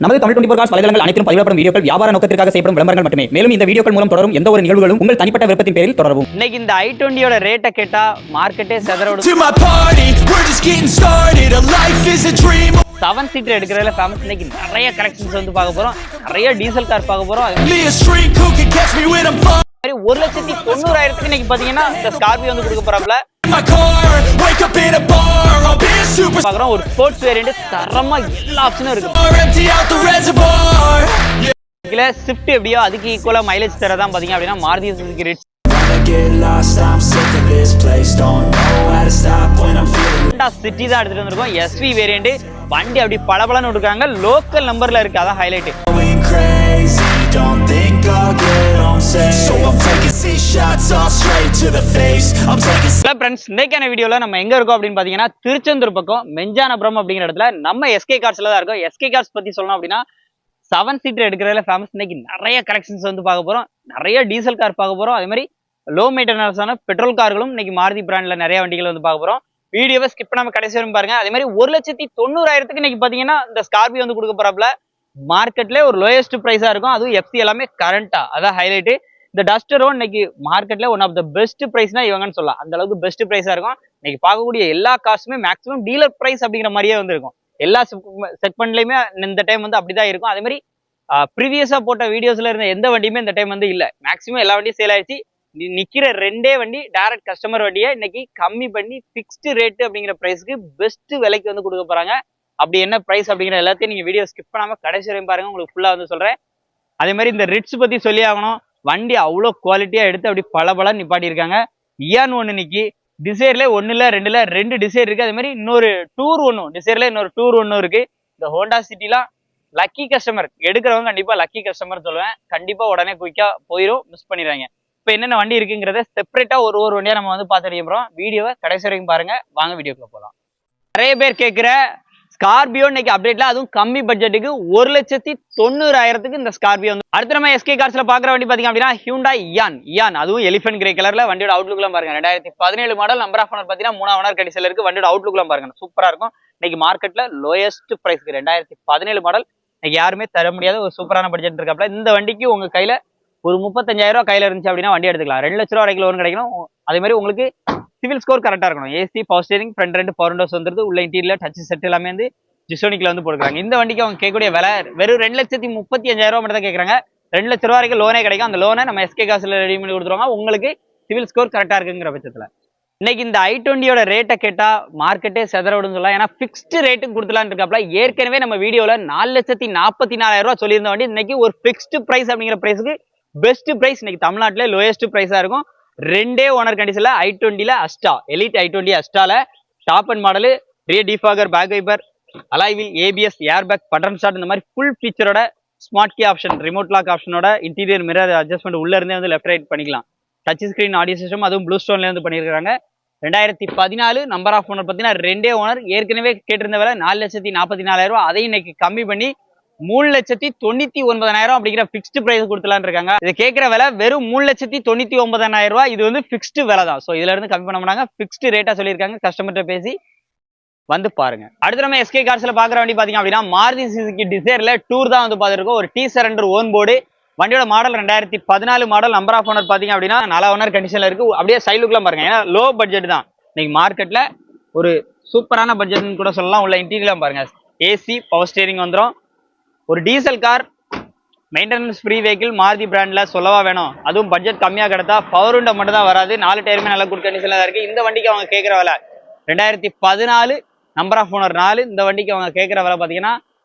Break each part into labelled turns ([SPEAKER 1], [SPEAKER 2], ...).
[SPEAKER 1] நமது தமிழ் 24 காஸ் வலைதளங்கள் அனைத்தும் பதிவிடப்படும் வீடியோக்கள் வியாபார நோக்கத்திற்காக செய்யப்படும் விளம்பரங்கள் மட்டுமே. மேலும் இந்த வீடியோக்கள் மூலம் தொடரும் எந்த ஒரு நிகழ்வுகளும் உங்கள் தனிப்பட்ட விருப்பத்தின் பேரில் தொடரவும்.
[SPEAKER 2] இன்னைக்கு இந்த i20யோட ரேட்டை கேட்டா மார்க்கெட்டே செதறோடு. 7 சீட்டர் எடுக்கிறதுல ஃபேமஸ். இன்னைக்கு நிறைய கலெக்ஷன்ஸ் வந்து பார்க்க போறோம், நிறைய டீசல் கார் பார்க்க போறோம். ஒரு 1,90,000 இன்னைக்கு பாத்தீங்கன்னா இந்த ஸ்கார்பியோ வந்து கொடுக்க போறாப்ல. பார்க்குறோம் ஒரு ஸ்போர்ட்ஸ் வேரியண்ட் தரமா எல்லா ஆப்ஷனும் இருக்கு. ஸ்விஃப்ட் எப்படியோ அதுக்கு ஈக்குவலா மைலேஜ் தரதான் பாத்தீங்க அப்படின்னா மாருதி சுசுகி ரிட்ஸ். சிட்டி தான் எடுத்துட்டு வந்திருக்கோம். எஸ்வி வேரியண்ட் வண்டி அப்படி பளபளன்னு இருக்காங்க. லோக்கல் நம்பர்ல இருக்கு, அதான் ஹைலைட். இன்னைக்கான வீடியோல நம்ம எங்க இருக்கோம் அப்படின்னு பாத்தீங்கன்னா திருச்செந்தூர் பக்கம் மெஞ்சானபுரம் அப்படிங்கிற இடத்துல நம்ம எஸ்கே கார்ஸ்ல தான் இருக்கோம். எஸ்கே கார்ஸ் பத்தி சொல்லணும் அப்படின்னா 7 சீட்டர் எடுக்கிறதுல ஃபேமஸ். இன்னைக்கு நிறைய கலெக்ஷன்ஸ் வந்து பார்க்க போறோம், நிறைய டீசல் கார் பார்க்க போறோம். அதே மாதிரி லோ மெயின்டெனன்ஸான பெட்ரோல் கார்களும் இன்னைக்கு மாருதி பிராண்ட்ல நிறைய வண்டிகள் வந்து பார்க்க போறோம். வீடியோவை ஸ்கிப் பண்ணாம கடைசி வரைக்கும் பாருங்க. அதே மாதிரி 1,90,000 இன்னைக்கு பாத்தீங்கன்னா இந்த ஸ்கார்பியோ வந்து கொடுக்க போறாப்ல. மார்க்கெட்ல ஒரு லோயஸ்ட் பிரைஸா இருக்கும், அதுவும் எஃப்சி எல்லாமே கரண்டா, அதான் ஹைலைட். இந்த டஸ்டரும் இன்னைக்கு மார்க்கெட்ல ஒன் ஆஃப் த பெஸ்ட் பிரைஸ்னா இவங்கன்னு சொல்லலாம். அந்த அளவுக்கு பெஸ்ட் பிரைஸா இருக்கும். இன்னைக்கு பார்க்கக்கூடிய எல்லா காசுமே மேக்ஸிமம் டீலர் பிரைஸ் அப்படிங்கிற மாதிரியே வந்து இருக்கும். எல்லா செக்மெண்ட்லயுமே இந்த டைம் வந்து அப்படிதான் இருக்கும். அதே மாதிரி ப்ரீவியஸா போட்ட வீடியோஸ்ல இருந்த எந்த வண்டியுமே இந்த டைம் வந்து இல்ல. மேக்ஸிமம் எல்லா வண்டியும் சேல் ஆயிடுச்சு. நிக்கிற 2 வண்டி டைரக்ட் கஸ்டமர் வண்டியை இன்னைக்கு கம்மி பண்ணி பிக்ஸ்டு ரேட் அப்படிங்கிற பிரைஸ்க்கு பெஸ்ட் விலைக்கு வந்து கொடுக்க போறாங்க. அப்படி என்ன பிரைஸ் அப்படிங்கிற எல்லாத்தையும் நீங்க வீடியோ ஸ்கிப் பண்ணாம கடைசி வரையும் பாருங்க, உங்களுக்கு ஃபுல்லா வந்து சொல்றேன். அதே மாதிரி இந்த ரிட்ஸ் பத்தி சொல்லி ஆகணும். வண்டி அவ்வளோ குவாலிட்டியா எடுத்து அப்படி பல நிப்பாட்டி இருக்காங்க. இயான் ஒன்று நிக்கி, டிசைர்ல 2 டிசைர் இருக்கு. அதே மாதிரி இன்னொரு டூர் ஒன்றும் டிசைர்ல இன்னொரு டூர் ஒன்றும் இருக்கு. இந்த ஹோண்டா சிட்டிலாம் லக்கி கஸ்டமர் எடுக்கிறவங்க கண்டிப்பா லக்கி கஸ்டமர் சொல்லுவேன். கண்டிப்பா உடனே குயிக்கா போயிடும், மிஸ் பண்ணிடுறாங்க. இப்போ என்னென்ன வண்டி இருக்குங்கிறத செப்பரேட்டா ஒரு வண்டியா நம்ம வந்து பார்த்துட்டு போறோம். வீடியோவை கடைசி வரைக்கும் பாருங்க, வாங்க வீடியோக்குள்ள போகலாம். நிறைய பேர் கேட்கிற ஸ்கார்பியோ இன்னைக்கு அப்டேட்ல, அதுவும் கம்மி பட்ஜெட்டுக்கு 1,90,000 இந்த ஸ்கார்பியோ வந்து. அடுத்து நம்ம எஸ்கே கார்ஸ்ல பாக்குற வண்டி பாத்தீங்க அப்படின்னா ஹியூண்டாய் இயான், அதுவும் எலிஃபென்ட் கிரே கலர்ல. வண்டியோட அவுட்லுக்லாம் பாருங்க. 2017 மாடல். நம்பர் ஆஃப் ஓனர் பாத்தீங்கன்னா 3 ஓனர் கண்டிஷன்ல இருக்கு. வண்டியோட அவுட்லுக்லாம் பாருங்க, சூப்பரா இருக்கும். இன்னைக்கு மார்க்கெட்ல லோயஸ்ட் பிரைஸ்க்கு 2017 மாடல் இன்னைக்கு யாருமே தர முடியாத ஒரு சூப்பரான பட்ஜெட் இருக்காப்ல. இந்த வண்டிக்கு உங்க கையில ஒரு 35,000 கையில இருந்துச்சு அப்படின்னா வண்டி எடுத்துக்கலாம். 2 லட்ச ரூபா வரைக்கும் லோன் கிடைக்கும். அதே மாதிரி உங்களுக்கு சிவில் ஸ்கோர் கரெக்டா இருக்கணும். AC, power steering, front 2 power Windows வந்துருது. உள்ள இன்டீரியர் டச் செட் எல்லாமே வந்து ஜிசோனிக்ல வந்து போடுறாங்க. இந்த வண்டிக்கு அவங்க கேட்கக்கூடிய விலை வெறும் 2,35,000 மட்டும் தான் கேட்கறாங்க. 2 லட்ச ரூபா வரைக்கும் லோனே கிடைக்கும். அந்த லோனை நம்ம எஸ்கே காசுல ரெடி பண்ணி கொடுத்துருவாங்க, உங்களுக்கு சிவில் ஸ்கோர் கரெக்டா இருக்குங்கிற பட்சத்துல. இன்னைக்கு இந்த i20யோட ரேட்டை கேட்டா மார்க்கெட்டே செதறோடுன்னு சொல்லலாம். ஏன்னா பிக்ஸ்டு ரேட்டுக்கு கொடுத்துலான்னு இருக்காப்ல. ஏற்கனவே நம்ம வீடியோல 4,44,000 சொல்லியிருந்த வண்டி இன்னைக்கு ஒரு பிக்ஸ்டு பிரைஸ் அப்படிங்கிற பிரைஸுக்கு பெஸ்ட் பிரைஸ். இன்னைக்கு தமிழ்நாட்டிலே லோயஸ்ட் பிரைஸா இருக்கும். 2 ஓனர் கண்டிஷன்ல i20ல அஸ்டா எலிட் i20 அஸ்டால top and model, rear defogger, back wiper, alloy wheel, ABS, air bag, button start, இந்த மாதிரி ஃபுல் ஃபீச்சரோட smart key option, remote lock ஆப்ஷனோட, இன்டீரியர் மிரர் அட்ஜஸ்ட்மெண்ட் உள்ள இருந்தே வந்து லெஃப்ட் ரைட் பண்ணிக்கலாம். டச் ஸ்கிரீன் ஆடியோ சிஸ்டம், அதுவும் ப்ளூ ஸ்டோன்ல வந்து பண்ணியிருக்காங்க. 2014 நம்பர் ஆஃப் ஓனர் பார்த்தீங்கன்னா 2 ஓனர். ஏற்கனவே கேட்டிருந்த விலை 4,44,000. அதையும் இன்னைக்கு கம்மி பண்ணி 3,99,000 அப்படிங்கிற பிக்ஸ்டு பிரைஸ் கொடுத்துலான்னு இருக்காங்க. இது கேட்கிற விலை வெறும் 3,99,000. இது வந்து பிக்ஸ்டு விலை தான். ஸோ இதுல இருந்து கம்மி பண்ண மாட்டாங்க, பிக்ஸ்டு ரேட்டா சொல்லியிருக்காங்க. கஸ்டமர்கிட்ட பேசி வந்து பாருங்க. அடுத்து நம்ம எஸ்கே கார்ஸ்ல பாக்குற வண்டி பாத்தீங்க அப்படின்னா மாருதி சுசுகி டிசைர்ல டூர் தான் வந்து பாத்துருக்கோம். ஒரு T-Surrender ஓன் போர்டு. வண்டியோட model 2014 model. Number of owner பாத்தீங்க அப்படின்னா 4 ஓனர் கண்டிஷன்ல இருக்கு. அப்படியே சைடு லுக்லாம் பாருங்க, ஏன்னா லோ பட்ஜெட் தான். இன்னைக்கு மார்க்கெட்ல ஒரு சூப்பரான பட்ஜெட்னு கூட சொல்லலாம். உள்ள இன்டீரியர்லாம் பாருங்க, ஏசி, பவர் ஸ்டீரிங் வந்துடும். ஒரு diesel car, maintenance free vehicle, Maruti பிராண்ட்ல சொல்லவா வேணும். அதுவும் பட்ஜெட் கம்மியா கிடைத்தா பவர் விண்டோ மட்டும் தான் வராது. 4 டயருமே நல்ல குட் கண்டிஷன்ல தான் இருக்கு. இந்த வண்டிக்கு அவங்க கேட்கிற விலை 2014 நம்பர் ஆஃப் ஓனர் 4. இந்த வண்டிக்கு அவங்க கேட்கிற விலை பாத்தீங்கன்னா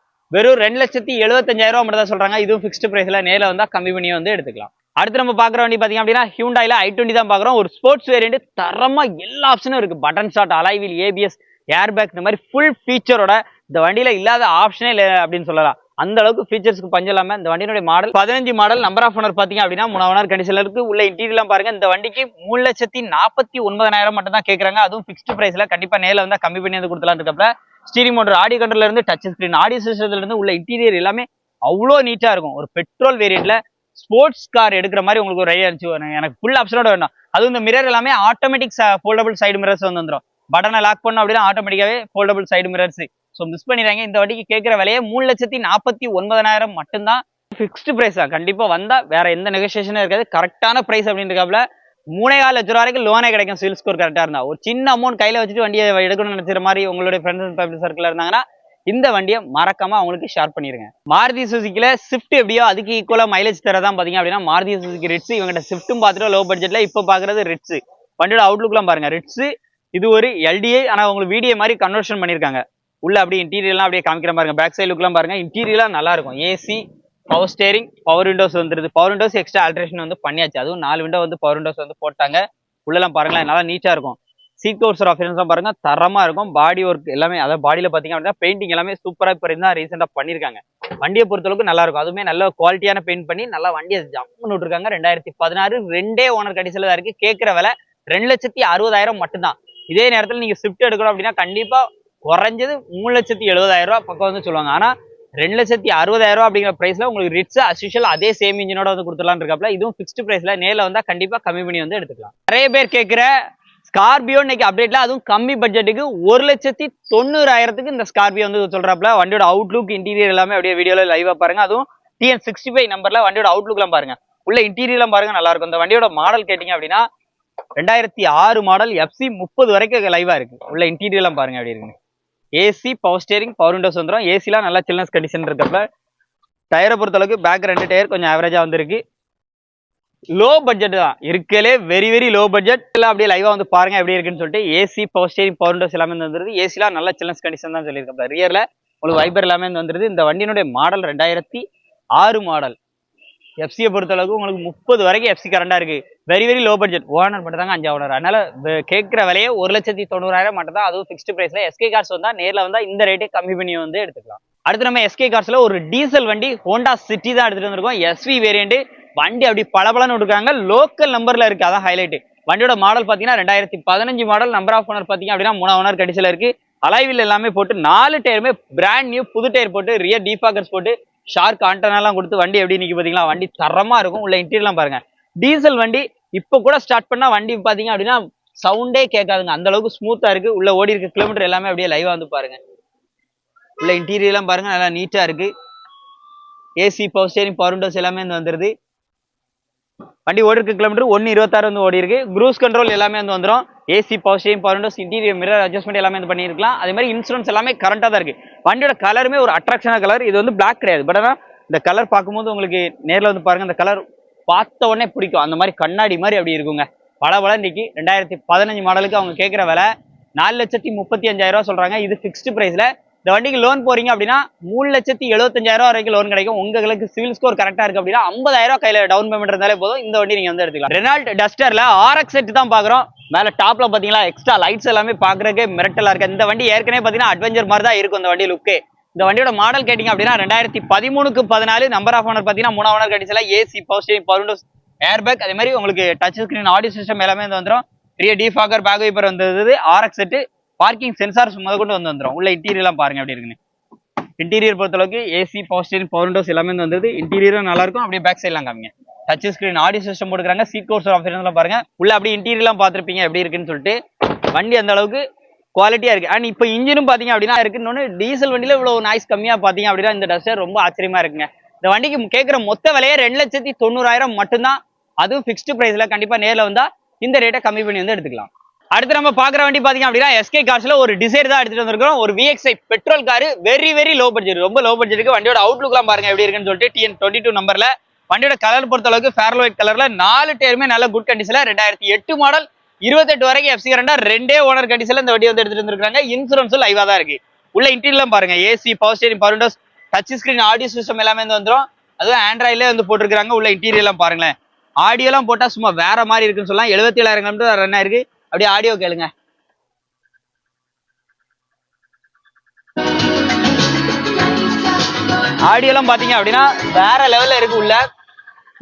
[SPEAKER 2] வெறும் 2,75,000 மட்டும் தான் சொல்றாங்க. இதுவும் பிக்ஸ்டு பிரைஸ்ல, நேரில் வந்தா கம்மி பண்ணி வந்து எடுத்துக்கலாம். அடுத்து நம்ம பாக்குற வண்டி பாத்தீங்க அப்படின்னா ஹியூண்டாயில i20 தான் பாக்குறோம். ஒரு ஸ்போர்ட்ஸ் வேரியண்ட் தரமா எல்லா ஆப்ஷனும் இருக்கு. Button start, alloy wheel, ABS, air bag, இந்த மாதிரி ஃபுல் ஃபீச்சரோட இந்த வண்டியில இல்லாத ஆப்ஷனே இல்லை அப்படின்னு சொல்லலாம். அந்த அளவுக்கு ஃபீச்சர்ஸ்க்கு பஞ்சம் இல்லாம இந்த வண்டியோட model 15 model. Number of owner பாத்தீங்க அப்படின்னா 3 ஓனர் கண்டிஷன்ல இருக்கு. உள்ள இன்டீரியர்லாம் பாருங்க. இந்த வண்டிக்கு 3,49,000 மட்டும் தான் கேட்கறாங்க. அதுவும் பிக்ஸ்டு பிரைஸ்ல. கண்டிப்பா நேரில் வந்தா கம்மி பண்ணி வந்து கொடுத்துலாம் இருக்கப்பல. ஸ்டீரிங் மோட்டர், ஆடியோ கண்ட்ரோல்ல இருந்து டச் ஸ்கிரீன், ஆடியோ சிஸ்டத்துல இருந்து உள்ள இன்டீரியர் எல்லாமே அவ்வளோ நீட்டா இருக்கும். ஒரு பெட்ரோல் வேரியண்ட்ல ஸ்போர்ட்ஸ் கார் எடுக்கிற மாதிரி உங்களுக்கு ஒரு ஐடியா இருந்துச்சு. எனக்கு ஃபுல் ஆப்ஷனோட வேணும். அதுவும் இந்த மிரர் எல்லாமே ஆட்டோமேட்டிக் ஃபோல்டபிள் சைடு மிரர்ஸ் வந்து வந்துடும். பட்டனை லாக் பண்ணோம் அப்படின்னா ஆட்டோமேட்டிக்காவே foldable side mirrors. So miss பண்ணிடுறாங்க. இந்த வண்டிக்கு கேட்குற விலையே 3,49,000 மட்டும்தான். ஃபிக்ஸ்டு பிரைஸ் தான். கண்டிப்பா வந்தா வேற எந்த நெகோசியேஷனும் இருக்காது. கரெக்டான பிரைஸ் அப்படின்றக்காப்ல 3,4 லட்ச ரூபா வரைக்கும் லோனே கிடைக்கும். சிவில் ஸ்கோர் கரெக்டா இருந்தா. ஒரு சின்ன அமௌண்ட் கையில வச்சுட்டு வண்டியை எடுக்கணும்னு நினைக்கிற மாதிரி உங்களுடைய ஃப்ரெண்ட்ஸ் அண்ட் ஃபேமிலி சர்க்கிள் இருந்தாங்கன்னா இந்த வண்டியை மறக்காம அவங்களுக்கு ஷேர் பண்ணிருங்க. மாருதி சுசுக்கில ஸ்விஃப்ட் எப்படியோ அதுக்கு ஈக்குவலா மைலேஜ் தரதான் பாத்தீங்க அப்படின்னா மாருதி சுசுக்கி ரிட்ஸ். இவங்கிட்ட ஸ்விஃப்ட்டும் பார்த்துட்டு லோ பட்ஜெட்ல இப்ப பாக்குறது ரிட்ஸ். வண்டியோட அவுட்லுக்லாம் பாருங்க. ரிட்ஸ் இது ஒரு எல்டிஐ, ஆனா உங்களுக்கு வீடியோ மாதிரி கன்வர்ஷன் பண்ணிருக்காங்க. உள்ள அப்படியே இன்டீரியர்லாம் அப்படியே காமிக்கிற பாருங்க. பேக் சைடு லுக்லாம் பாருங்க. இன்டீரியர்லாம் நல்லா இருக்கும். AC, power steering, power Windows வந்துருது. பவர் விண்டோஸ் எக்ஸ்ட்ரா ஆல்ட்ரேஷன் வந்து பண்ணியாச்சு. அதுவும் 4 விண்டோ வந்து பவர் விண்டோஸ் வந்து போட்டாங்க. உள்ளெல்லாம் பாருங்களேன், நல்லா நீட்டா இருக்கும். சீட் கவர்ஸ் ஆப்ஷன்ஸ்லாம் பாருங்க, தரமா இருக்கும். பாடி ஒர்க் எல்லாமே, அதாவது பாடியில பாத்தீங்க அப்படின்னா பெயிண்டிங் எல்லாமே சூப்பரா இப்போ தான் ரீசெண்டா பண்ணிருக்காங்க. வண்டியை பொறுத்தளவுக்கு நல்லா இருக்கும். அதுவுமே நல்ல குவாலிட்டியான பெயிண்ட் பண்ணி நல்லா வண்டியை ஜம்முன்னு விட்டுருக்காங்க. 2016 2 ஓனர் கடைசியில தான் இருக்கு. கேட்கிற விலை 2,60,000 மட்டும்தான். இதே நேரத்தில் நீங்க ஸ்விஃப்ட் எடுக்கணும் அப்படின்னா கண்டிப்பா குறைஞ்சது 3,70,000 பக்கம் வந்து சொல்லுவாங்க. ஆனா 2,60,000 அப்படிங்கிற பிரைஸ்ல உங்களுக்கு ரிட்ஸ் அஸ்யூஷுவல் அதே சேம் இன்ஜினோட வந்து கொடுத்துடலாம் இருக்காப்ல. இதுவும் ஃபிக்ஸ்டு பிரைஸ்ல நேரில் வந்தா கண்டிப்பா கம்மி பண்ணி வந்து எடுத்துக்கலாம். நிறைய பேர் கேட்கிற ஸ்கார்பியோ இன்னைக்கு அப்டேட்ல, அதுவும் கம்மி பட்ஜெட்டுக்கு 1,90,000 இந்த ஸ்கார்பியோ வந்து சொல்றாப்ல. வண்டியோட அவுட்லுக் இன்டீரியர் எல்லாமே அப்படியே வீடியோல லைவா பாருங்க. அதுவும் TN65 நம்பர்ல வண்டியோட அவுட்லுக்லாம் பாருங்க. உள்ள இன்டீரியர்லாம் பாருங்க, நல்லா இருக்கும். இந்த வண்டியோட மாடல் கேட்டீங்க அப்படின்னா 2006 மாடல் FC 30 வரைக்கும் லைவா இருக்கு. உள்ள இன்டீரியர்லாம் பாருங்க எப்படி இருக்குன்னு. AC, power steering, power Windows வந்துடும். ஏசிலாம் நல்லா சில்னஸ் கண்டிஷன் இருக்கப்ப. டயரை பொறுத்த அளவுக்கு பேக் 2 டயர் கொஞ்சம் ஆவரேஜா வந்துருக்கு. லோ பட்ஜெட் தான் இருக்கலே, வெரி வெரி லோ பட்ஜெட். எல்லாம் அப்படியே லைவா வந்து பாருங்க எப்படி இருக்குன்னு சொல்லிட்டு. AC, power steering, power Windows எல்லாமே வந்துருது. ஏசிலாம் நல்ல சில்னஸ் கண்டிஷன் தான் சொல்லியிருக்கப்ப. ரியர்ல உங்களுக்கு வைபர் எல்லாமே வந்துருது. இந்த வண்டியினுடைய மாடல் 2006 மாடல். எஃப்சியை பொறுத்த அளவுக்கு உங்களுக்கு 30 வரைக்கும் எஃப்சி கரண்டா இருக்கு. Very very low budget. Owner மட்டும் தாங்க 5 ஓனர். அதனால கேட்கிற விலையே 1,90,000 மட்டும் தான். அதுவும் ஃபிக்ஸ்டு பிரைஸ்ல. எஸ்கே கார்ஸ் வந்தா நேரில் வந்தா இந்த ரேட்டே கம்மி பண்ணி வந்து எடுத்துக்கலாம். அடுத்து நம்ம எஸ்கே கார்ஸ்ல ஒரு டீசல் வண்டி ஹோண்டா சிட்டி தான் எடுத்துட்டு வந்திருக்கோம். SV variant. வண்டி அப்படி பளபளன்னு இருக்காங்க. லோக்கல் நம்பர்ல இருக்கு, அதான் ஹைலைட். வண்டியோட மாடல் பாத்தீங்கன்னா 2015 மாடல். நம்பர் ஆஃப் ஓனர் பாத்தீங்க அப்படின்னா 3 ஓனர் கடைசியில இருக்கு. அலைவில் எல்லாமே போட்டு 4 டயருமே பிராண்ட் நியூ புது டயர் போட்டு ரியர் டீஃபாகர்ஸ் போட்டு ஷார்க் ஆண்டனாலாம் கொடுத்து வண்டி எப்படி நிக்க பாத்தீங்களா. வண்டி தரமா இருக்கும். உள்ள இன்டீரியர்லாம் பாருங்க. டீசல் வண்டி இப்ப கூட ஸ்டார்ட் பண்ணா வண்டி பாத்தீங்க அப்படின்னா சவுண்டே கேட்காதுங்க. அந்த அளவுக்கு ஸ்மூத்தா இருக்கு. உள்ள ஓடி இருக்க கிலோமீட்டர் எல்லாமே அப்படியே லைவா வந்து பாருங்க. உள்ள இன்டீரியர்லாம் பாருங்க, நல்லா நீட்டா இருக்கு. AC, power steering, power Windows எல்லாமே வந்து வந்துருது. வண்டி ஓடி இருக்க கிலோமீட்டர் 126 வந்து ஓடி இருக்கு. க்ரூஸ் கண்ட்ரோல் எல்லாமே வந்து வந்துடும். AC, power steering, power Windows, interior mirror adjustment எல்லாமே வந்து பண்ணிருக்கலாம். அதே மாதிரி இன்சூரன்ஸ் எல்லாமே கரண்டா தான் இருக்கு. வண்டியோட கலருமே ஒரு அட்ராக்ஷனான கலர். இது வந்து பிளாக் கிடையாது. பட் ஆனா இந்த கலர் பார்க்கும்போது உங்களுக்கு நேரில் வந்து பாருங்க, இந்த கலர் பார்த்த உடனே பிடிக்கும். அந்த மாதிரி கண்ணாடி மாதிரி அப்படி இருக்குங்க. பல இன்னைக்கு 2015 மாடலுக்கு அவங்க கேட்கிற விலை 4,35,000 சொல்றாங்க. இது ஃபிக்ஸ்டு பிரைஸ்ல. இந்த வண்டிக்கு லோன் போறீங்க அப்படின்னா 3,75,000 வரைக்கும் லோன் கிடைக்கும். உங்களுக்கு சிவில் ஸ்கோர் கரெக்டா இருக்கு அப்படின்னா 50,000 கையில டவுன் பேமெண்ட் இருந்தாலே போதும். இந்த வண்டி நீங்க வந்து எடுத்துக்கலாம். ரெனால்ட் டஸ்டர்ல RX செட் தான் பாக்குறோம். மேல டாப்ல பாத்தீங்களா எக்ஸ்ட்ரா லைட்ஸ் எல்லாமே பாக்குறதுக்கு மிரட்டலா இருக்கு. இந்த வண்டி ஏற்கனவே பாத்தீங்கன்னா அட்வென்ச்சர் மாதிரி தான் இருக்கும் இந்த வண்டி லுக்கு. இந்த வண்டியோட மாடல் கேட்டீங்க அப்படின்னா 2013க்கு 14. நம்பர் ஆஃப் ஓனர் பாத்தீங்கன்னா 3 ஓனர் கடைசியில. AC, power steering, power Windows, air bag, அதே மாதிரி உங்களுக்கு டச் ஸ்கிரீன் ஆடியோ சிஸ்டம் எல்லாமே வந்து வந்துடும். ரியர் டீஃபாகர், பேக் வைப்பர் வந்தது. RX செட், பார்க்கிங் சென்சார்ஸ் முதல் கொண்டு வந்து வந்துடும். உள்ள இன்டீரியர்லாம் பாருங்க எப்படி இருக்குன்னு. இன்டீரியர் பொறுத்தளவுக்கு AC, power steering, power Windows எல்லாமே வந்துருது. இன்டீரியரும் நல்லா இருக்கும். அப்படியே பேக் சைட்லாம் காமிங்க. டச் ஸ்கிரீன் ஆடியோ சிஸ்டம் போட்டுக்கிறாங்க. சீட் கவர்ஸ் ஆப்ஷன்ஸ்லாம் பாருங்க. உள்ள அப்படியே இன்டீரியர்லாம் பார்த்துருப்பீங்க எப்படி இருக்குன்னு சொல்லிட்டு. வண்டி அந்த அளவுக்கு குவாலிட்டியா இருக்கு. அண்ட் இப்போ இன்ஜினும் பாத்தீங்க அப்படின்னா இருக்குன்னு. டீசல் வண்டியில இவ்வளவு நாய்ஸ் கம்மியா பாத்தீங்க அப்படின்னா இந்த டஸ்டர் ரொம்ப ஆச்சரியமா இருக்குங்க. இந்த வண்டிக்கு கேட்கிற மொத்த விலையே 2,90,000 மட்டும்தான். அதுவும் ஃபிக்ஸ்டு பிரைஸ்ல. கண்டிப்பா நேரில் வந்தா இந்த ரேட்டை கம்மி பண்ணி வந்து எடுத்துக்கலாம். அடுத்து நம்ம பாக்குற வண்டி பாத்தீங்க அப்படின்னா எஸ்கே கார்ஸ்ல ஒரு டிசைர் தான் எடுத்துட்டு வந்திருக்கோம். ஒரு VXI petrol car. Very very low budget. ரொம்ப லோ பட்ஜெட்டுக்கு. வண்டியோட அவுட்லுக்லாம் பாருங்க எப்படி இருக்குன்னு சொல்லிட்டு. TN22 நம்பர்ல. வண்டியோட கலர் பொறுத்த அளவுக்கு ஃபேர்ல் ஒயிட் கலர்ல. 4 டயருமே நல்ல குட் கண்டிஷன்ல. 2008 மாடல். 28 வரைக்கும் FC கரண்டா. 2 ஓனர் கண்டிஷன்ல இந்த வண்டி வந்து எடுத்துட்டு வந்திருக்காங்க. இன்சூரன்ஸும் லைவா தான் இருக்கு. உள்ள இன்டீரியர்லாம் பாருங்க. AC, power steering, power Windows, touch screen audio system எல்லாமே வந்து வந்துடும். அதுவும் ஆண்ட்ராய்ட்ல வந்து போட்டிருக்காங்க. உள்ள இன்டீரியர்லாம் பாருங்களேன். ஆடியோலாம் போட்டா சும்மா வேற மாதிரி இருக்குன்னு சொல்லலாம். 77,000 கிலோமீட்டர் ரன் ஆயிருக்கு. அப்படியே ஆடியோ கேளுங்க. ஆடியோலாம் பாத்தீங்க அப்படின்னா வேற லெவல்ல இருக்கு. உள்ள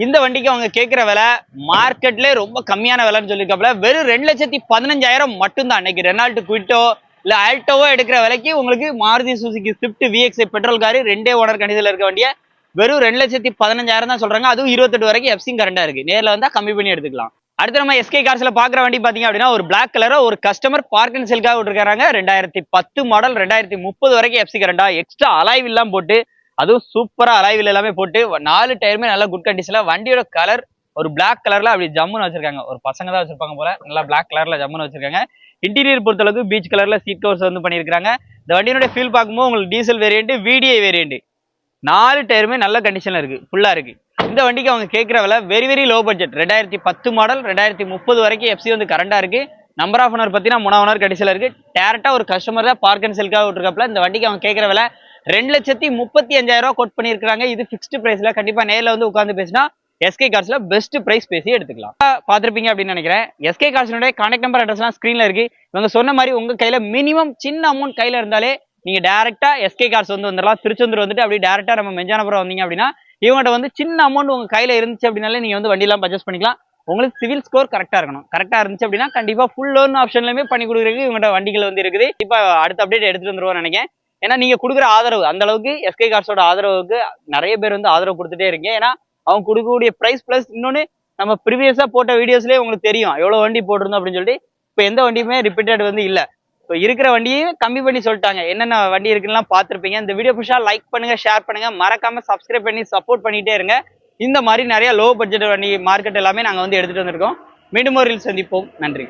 [SPEAKER 2] இந்த வண்டிக்கு அவங்க கேட்கிற விலை மார்க்கெட்ல ரொம்ப கம்மியான விலைன்னு சொல்லியிருக்காப்ல. வெறும் 2,15,000 மட்டும்தான். அன்னைக்கு ரெனால்ட் குவிட்டோ இல்ல ஆல்டோவோ எடுக்கிற விலைக்கு உங்களுக்கு Maruti Suzuki Swift VXI petrol car 2 owner கண்டிஷன்ல இருக்க வண்டியை வெறும் 2,15,000 தான் சொல்றாங்க. அதுவும் 28 வரைக்கும் FC கரண்டா இருக்கு. நேரில் வந்தா கம்மி பண்ணி எடுத்துக்கலாம். அடுத்து நம்ம எஸ்கே கார்ஸ்ல பாக்குற வண்டி பாத்தீங்க அப்படின்னா ஒரு பிளாக் கலர் ஒரு கஸ்டமர் பார்க் அண்ட் செல்காக விட்டுருக்காங்க. 2010 மாடல் 2030 வரைக்கும் எஃப்சி கரண்டா எக்ஸ்ட்ரா அலைவில் எல்லாம் போட்டு, அதுவும் சூப்பரா அலைவில் எல்லாமே போட்டு 4 டயருமே நல்ல குட் கண்டிஷன்ல. வண்டியோட கலர் ஒரு பிளாக் கலர்ல அப்படி ஜம்முன்னு வச்சிருக்காங்க. ஒரு பசங்க தான் வச்சிருப்பாங்க போல, நல்லா பிளாக் கலர்ல ஜம்முன்னு வச்சிருக்காங்க. இன்டீரியர் பொறுத்தளவுக்கு பீச் கலர்ல சீட் கவர்ஸ் வந்து பண்ணிருக்காங்க. இந்த வண்டியோட ஃபீல் பார்க்கும்போது உங்களுக்கு டீசல் வேரியன்ட், VDI வேரியன்ட் 4 டயருமே நல்ல கண்டிஷன்ல இருக்கு, ஃபுல்லா இருக்கு. இந்த வண்டிக்கு அவங்க கேட்கிற விலை very very low budget. 2010 model 2030 வரைக்கும் எஃப்சி வந்து கரண்டா இருக்கு. நம்பர் ஆஃப் ஓனர் பத்தினா 3 ஓனர் கண்டிஷன்ல இருக்கு. டேரக்டா ஒரு கஸ்டமர் தான் பார்க் அண்ட் செல்காக விட்டுருக்காப்ல. இந்த வண்டிக்கு அவங்க கேட்கிற விலை 2,35,000 ரூபாய் கோட் பண்ணிருக்காங்க. இது பிக்ஸ்டு பிரைஸ்ல. கண்டிப்பா நேர்ல வந்து உட்கார்ந்து பேசினா எஸ்கே கார்ஸ்ல பெஸ்ட் பிரைஸ் பேசி எடுத்துக்கலாம். பாத்திருப்பீங்க அப்படின்னு நினைக்கிறேன். எஸ்கே கார்ஸ்னுடைய கான்டாக்ட் நம்பர் அட்ரஸ்லாம் ஸ்கிரீன்ல இருக்கு. இவங்க சொன்ன மாதிரி உங்க கையில மினிமம் சின்ன அமௌண்ட் கையில இருந்தாலே நீங்க டைரக்டா எஸ்கே கார்ஸ் வந்து வந்துடலாம். திருச்செந்தூர் வந்துட்டு அப்படியே டைரக்டா நம்ம மெஞ்சானபுரம் வந்தீங்க அப்படின்னா இவங்ககிட்ட வந்து சின்ன அமௌண்ட் உங்க கையில இருந்துச்சு அப்படின்னாலே நீங்க வந்து வண்டி எல்லாம் பர்ச்சேஸ் பண்ணிக்கலாம். உங்களுக்கு சிவில் ஸ்கோர் கரெக்டா இருக்கணும். கரெக்டா இருந்துச்சு அப்படின்னா கண்டிப்பா ஃபுல் லோன் ஆப்ஷன்லயுமே பண்ணி கொடுக்குறதுக்கு இவங்ககிட்ட வண்டிகள் வந்து இருக்குது. இப்ப அடுத்த அப்டேட் எடுத்துட்டு வந்துருவோம் நினைக்கிறேன். ஏன்னா நீங்க கொடுக்குற ஆதரவு அந்த அளவுக்கு எஸ்கே கார்ஸோட ஆதரவுக்கு நிறைய பேர் வந்து ஆதரவு கொடுத்துட்டே இருக்கீங்க. ஏன்னா அவங்க கொடுக்கக்கூடிய பிரைஸ் பிளஸ் இன்னொன்னு நம்ம ப்ரீவியஸா போட்ட வீடியோஸ்லயே உங்களுக்கு தெரியும் எவ்வளவு வண்டி போட்டிருந்தோம் அப்படின்னு சொல்லிட்டு. இப்ப எந்த வண்டியுமே ரிப்பீட்டட் வந்து இல்ல. இப்போ இருக்கிற வண்டியே கம்மி பண்ணி சொல்லிட்டாங்க. என்னென்ன வண்டி இருக்குன்னு பார்த்துருப்பீங்க. இந்த வீடியோ புஷா லைக் பண்ணுங்க, ஷேர் பண்ணுங்க, மறக்காம சப்ஸ்கிரைப் பண்ணி சப்போர்ட் பண்ணிட்டே இருங்க. இந்த மாதிரி நிறைய லோ பட்ஜெட் வண்டி மார்க்கெட் எல்லாமே நாங்க வந்து எடுத்துட்டு வந்திருக்கோம். மீண்டும் ஒரு ரீல் சந்திப்போம். நன்றி.